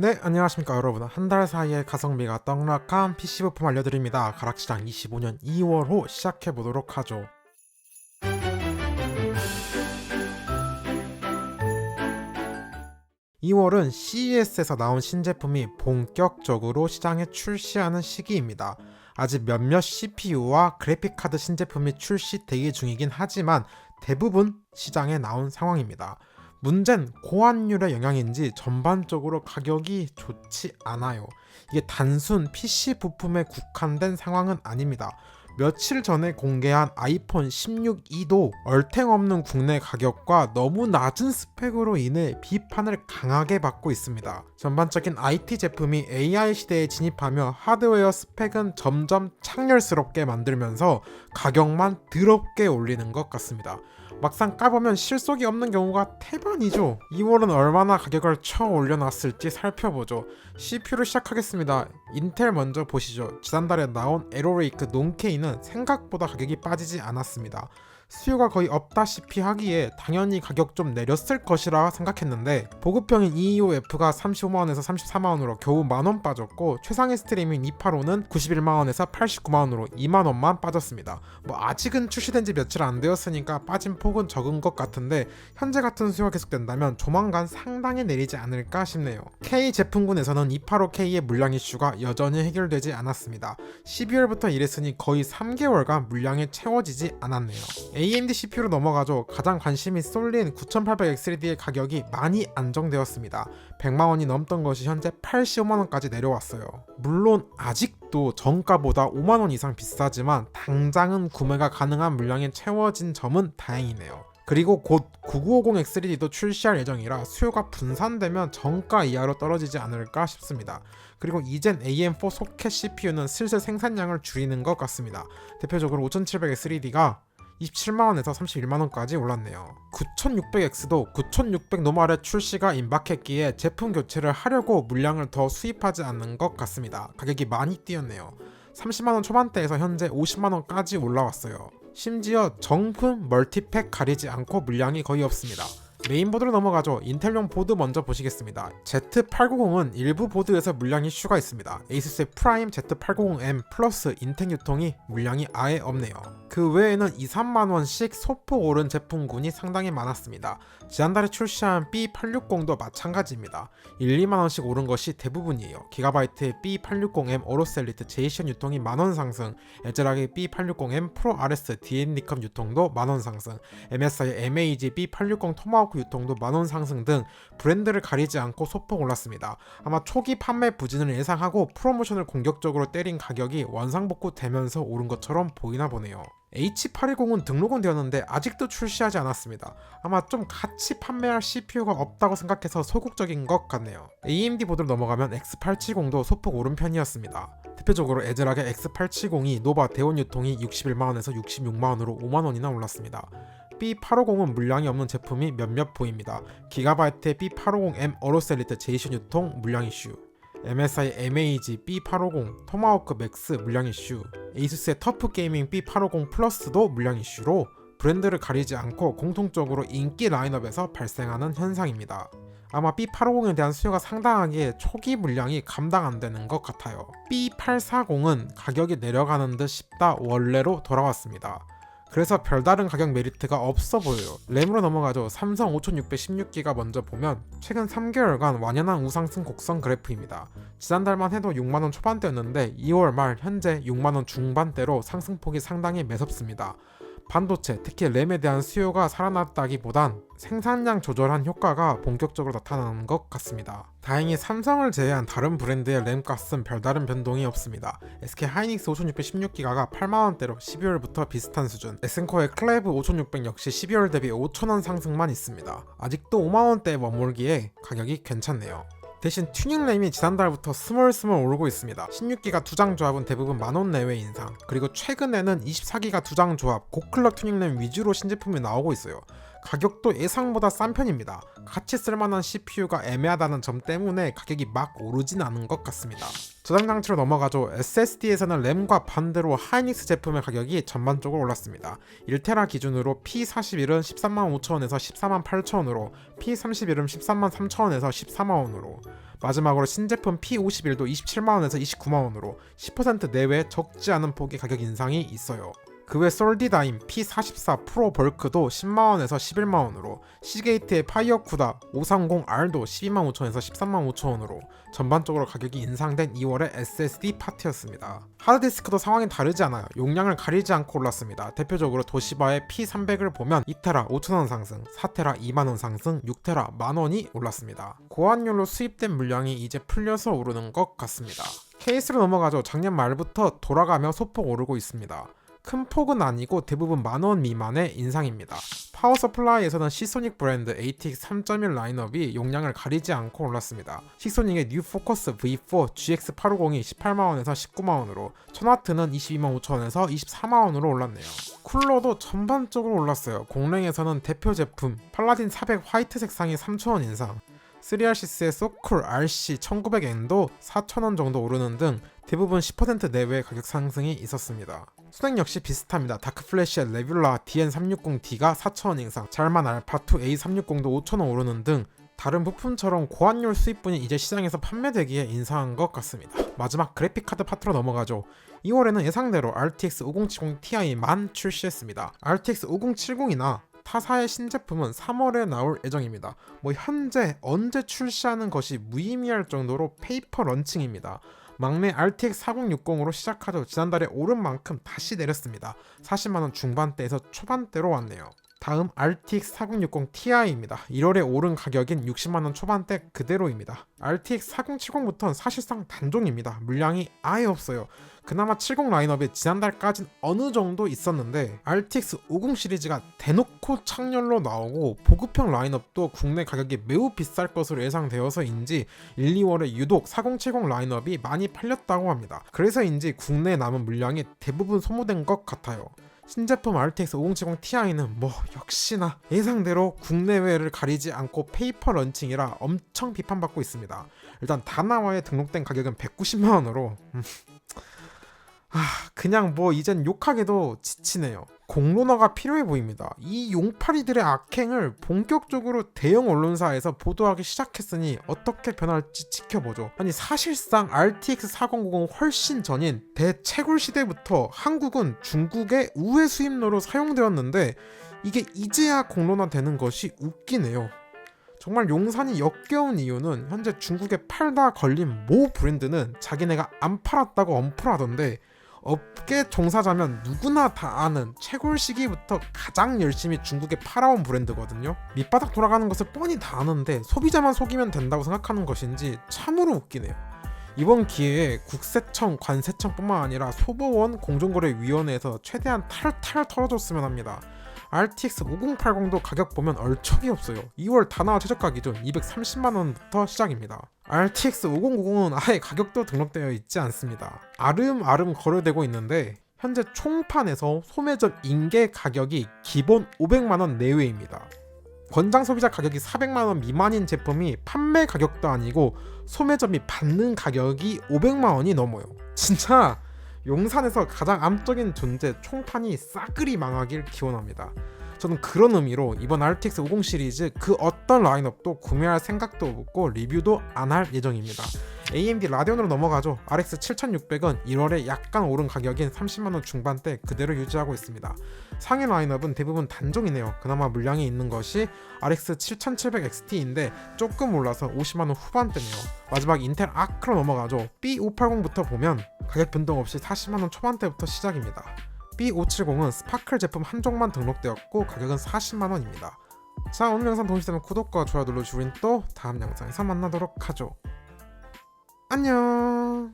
네, 안녕하십니까 여러분. 한 달 사이에 가성비가 떡락한 PC 부품 알려드립니다. 가락시장 25년 2월호 시작해보도록 하죠. 2월은 CES에서 나온 신제품이 본격적으로 시장에 출시하는 시기입니다. 아직 몇몇 CPU와 그래픽카드 신제품이 출시 대기 중이긴 하지만 대부분 시장에 나온 상황입니다. 문제는 고환율의 영향인지 전반적으로 가격이 좋지 않아요. 이게 단순 PC 부품에 국한된 상황은 아닙니다. 며칠 전에 공개한 아이폰 16e도 얼탱없는 국내 가격과 너무 낮은 스펙으로 인해 비판을 강하게 받고 있습니다. 전반적인 IT 제품이 AI 시대에 진입하며 하드웨어 스펙은 점점 창렬스럽게 만들면서 가격만 더럽게 올리는 것 같습니다. 막상 까보면 실속이 없는 경우가 태반이죠. 2월은 얼마나 가격을 쳐 올려놨을지 살펴보죠. CPU로 시작하겠습니다. 인텔 먼저 보시죠. 지난달에 나온 에로레이크 논K는 생각보다 가격이 빠지지 않았습니다. 수요가 거의 없다시피 하기에 당연히 가격 좀 내렸을 것이라 생각했는데 보급형인 225F가 35만원에서 34만원으로 겨우 만원 빠졌고 최상위 스트리밍 285는 91만원에서 89만원으로 2만원만 빠졌습니다. 아직은 출시된 지 며칠 안 되었으니까 빠진 폭은 적은 것 같은데 현재 같은 수요가 계속된다면 조만간 상당히 내리지 않을까 싶네요. K 제품군에서는 285K의 물량 이슈가 여전히 해결되지 않았습니다. 12월부터 이랬으니 거의 3개월간 물량이 채워지지 않았네요. AMD CPU로 넘어가죠. 가장 관심이 쏠린 9800X3D의 가격이 많이 안정되었습니다. 100만원이 넘던 것이 현재 85만원까지 내려왔어요. 물론 아직도 정가보다 5만원 이상 비싸지만 당장은 구매가 가능한 물량이 채워진 점은 다행이네요. 그리고 곧 9950X3D도 출시할 예정이라 수요가 분산되면 정가 이하로 떨어지지 않을까 싶습니다. 그리고 이젠 AM4 소켓 CPU는 슬슬 생산량을 줄이는 것 같습니다. 대표적으로 5700X3D가 27만원에서 31만원까지 올랐네요. 9600X도 9600 노멀의 출시가 임박했기에 제품 교체를 하려고 물량을 더 수입하지 않는 것 같습니다. 가격이 많이 뛰었네요. 30만원 초반대에서 현재 50만원까지 올라왔어요. 심지어 정품 멀티팩 가리지 않고 물량이 거의 없습니다. 메인보드로 넘어가죠. 인텔용 보드 먼저 보시겠습니다. Z890은 일부 보드에서 물량 이슈가 있습니다. 에이수스의 프라임 Z890M 플러스 인텍 유통이 물량이 아예 없네요. 그 외에는 2-3만원씩 소폭 오른 제품군이 상당히 많았습니다. 지난달에 출시한 B860도 마찬가지입니다. 1-2만원씩 오른 것이 대부분이에요. 기가바이트의 B860M 어로셀리트 제이션 유통이 만원 상승, 에즈락의 B860M 프로 RS DND컵 유통도 만원 상승, MSI의 MAG B860 토마호크 유통도 만원 상승 등 브랜드를 가리지 않고 소폭 올랐습니다. 아마 초기 판매 부진을 예상하고 프로모션을 공격적으로 때린 가격이 원상복구 되면서 오른 것처럼 보이나 보네요. H810은 등록은 되었는데 아직도 출시하지 않았습니다. 아마 좀 같이 판매할 CPU가 없다고 생각해서 소극적인 것 같네요. AMD 보드로 넘어가면 X870도 소폭 오른 편이었습니다. 대표적으로 에즈락의 X870이 노바 대원 유통이 61만원에서 66만원으로 5만원이나 올랐습니다. B850은 물량이 없는 제품이 몇몇 보입니다. 기가바이트의 B850M 어로셀리트 제이션 유통 물량 이슈, MSI MAG B850 토마호크 맥스 물량 이슈, 에이수스의 터프 게이밍 B850 플러스도 물량 이슈로 브랜드를 가리지 않고 공통적으로 인기 라인업에서 발생하는 현상입니다. 아마 B850에 대한 수요가 상당하기에 초기 물량이 감당 안 되는 것 같아요. B840은 가격이 내려가는 듯 싶다 원래로 돌아왔습니다. 그래서 별다른 가격 메리트가 없어 보여요. 램으로 넘어가죠. 삼성 5616기가 먼저 보면 최근 3개월간 완연한 우상승 곡선 그래프입니다. 지난달만 해도 6만원 초반대였는데 2월 말 현재 6만원 중반대로 상승폭이 상당히 매섭습니다. 반도체, 특히 램에 대한 수요가 살아났다기보단 생산량 조절한 효과가 본격적으로 나타나는 것 같습니다. 다행히 삼성을 제외한 다른 브랜드의 램 값은 별다른 변동이 없습니다. SK 하이닉스 5616기가가 8만원대로 12월부터 비슷한 수준, 에센코의 클레브 5600 역시 12월 대비 5천원 상승만 있습니다. 아직도 5만원대에 머물기에 가격이 괜찮네요. 대신 튜닝 램이 지난달부터 스멀스멀 오르고 있습니다. 16기가 2장 조합은 대부분 만원 내외 인상, 그리고 최근에는 24기가 2장 조합 고클럭 튜닝 램 위주로 신제품이 나오고 있어요. 가격도 예상보다 싼 편입니다. 같이 쓸만한 CPU가 애매하다는 점 때문에 가격이 막 오르진 않은 것 같습니다. 저장 장치로 넘어가죠. SSD에서는 램과 반대로 하이닉스 제품의 가격이 전반적으로 올랐습니다. 1테라 기준으로 P41은 135,000원에서 148,000원으로, P31은 133,000원에서 140,000원으로, 마지막으로 신제품 P51도 27만원에서 29만원으로 10% 내외 적지 않은 폭의 가격 인상이 있어요. 그 외 솔디다임 P44 프로 벌크도 10만원에서 11만원으로, 시게이트의 파이어쿠다 530R도 125,000원에서 135,000원으로 전반적으로 가격이 인상된 2월의 SSD 파트였습니다. 하드디스크도 상황이 다르지 않아요. 용량을 가리지 않고 올랐습니다. 대표적으로 도시바의 P300을 보면 2테라 5,000원 상승, 4테라 2만원 상승, 6테라 만원이 올랐습니다. 고환율로 수입된 물량이 이제 풀려서 오르는 것 같습니다. 케이스로 넘어가죠. 작년 말부터 돌아가며 소폭 오르고 있습니다. 큰 폭은 아니고 대부분 만원 미만의 인상입니다. 파워 서플라이에서는 시소닉 브랜드 ATX 3.1 라인업이 용량을 가리지 않고 올랐습니다. 시소닉의 뉴 포커스 V4 GX850이 18만원에서 19만원으로, 천와트는 225,000원에서 24만원으로 올랐네요. 쿨러도 전반적으로 올랐어요. 공랭에서는 대표 제품 팔라딘 400 화이트 색상이 3,000원 인상, 3RC스의 소쿨 RC 1900N도 4,000원 정도 오르는 등 대부분 10% 내외의 가격 상승이 있었습니다. 순행 역시 비슷합니다. 다크플래시의 레뷸라 DN360D가 4,000원 인상, 잘만 알파2 A360도 5,000원 오르는 등 다른 부품처럼 고환율 수입분이 이제 시장에서 판매되기에 인상한 것 같습니다. 마지막 그래픽카드 파트로 넘어가죠. 2월에는 예상대로 RTX 5070 Ti만 출시했습니다. RTX 5070이나 타사의 신제품은 3월에 나올 예정입니다. 현재 언제 출시하는 것이 무의미할 정도로 페이퍼 런칭입니다. 막내 RTX 4060으로 시작하죠. 지난달에 오른 만큼 다시 내렸습니다. 40만원 중반대에서 초반대로 왔네요. 다음 RTX 4060 Ti입니다. 1월에 오른 가격인 60만원 초반대 그대로입니다. RTX 4070부터는 사실상 단종입니다. 물량이 아예 없어요. 그나마 70 라인업이 지난달까진 어느 정도 있었는데 RTX 50 시리즈가 대놓고 창렬로 나오고 보급형 라인업도 국내 가격이 매우 비쌀 것으로 예상되어서인지 1, 2월에 유독 4070 라인업이 많이 팔렸다고 합니다. 그래서인지 국내에 남은 물량이 대부분 소모된 것 같아요. 신제품 RTX 5070 Ti는 역시나 예상대로 국내외를 가리지 않고 페이퍼 런칭이라 엄청 비판받고 있습니다. 일단 다나와에 등록된 가격은 190만원으로 그냥 이젠 욕하기도 지치네요. 공론화가 필요해 보입니다. 이 용팔이들의 악행을 본격적으로 대형 언론사에서 보도하기 시작했으니 어떻게 변할지 지켜보죠. 아니 사실상 RTX 4090 훨씬 전인 대채굴 시대부터 한국은 중국의 우회 수입로로 사용되었는데 이게 이제야 공론화되는 것이 웃기네요. 정말 용산이 역겨운 이유는 현재 중국에 팔다 걸린 모 브랜드는 자기네가 안 팔았다고 엄풀하던데 업계 종사자면 누구나 다 아는 채굴 시기부터 가장 열심히 중국에 팔아온 브랜드거든요. 밑바닥 돌아가는 것을 뻔히 다 아는데 소비자만 속이면 된다고 생각하는 것인지 참으로 웃기네요. 이번 기회에 국세청, 관세청뿐만 아니라 소보원, 공정거래위원회에서 최대한 탈탈 털어줬으면 합니다. RTX 5080도 가격 보면 얼척이 없어요. 2월 다나와 최저가 기준 230만원부터 시작입니다. RTX 5090은 아예 가격도 등록되어 있지 않습니다. 아름아름 거래되고 있는데 현재 총판에서 소매점 인계 가격이 기본 500만원 내외입니다. 권장 소비자 가격이 400만원 미만인 제품이 판매 가격도 아니고 소매점이 받는 가격이 500만원이 넘어요. 진짜 용산에서 가장 암적인 존재 총판이 싸그리 망하길 기원합니다. 저는 그런 의미로 이번 RTX 50 시리즈 그 어떤 라인업도 구매할 생각도 없고 리뷰도 안 할 예정입니다. AMD 라데온으로 넘어가죠. RX 7600은 1월에 약간 오른 가격인 30만원 중반대 그대로 유지하고 있습니다. 상위 라인업은 대부분 단종이네요. 그나마 물량이 있는 것이 RX 7700 XT인데 조금 올라서 50만원 후반대네요. 마지막 인텔 아크로 넘어가죠. B580부터 보면 가격 변동 없이 40만원 초반대부터 시작입니다. B570은 스파클 제품 한 종만 등록되었고 가격은 40만원입니다. 자, 오늘 영상 도움이 되면 구독과 좋아요 눌러주시고 우린 또 다음 영상에서 만나도록 하죠. 안녕.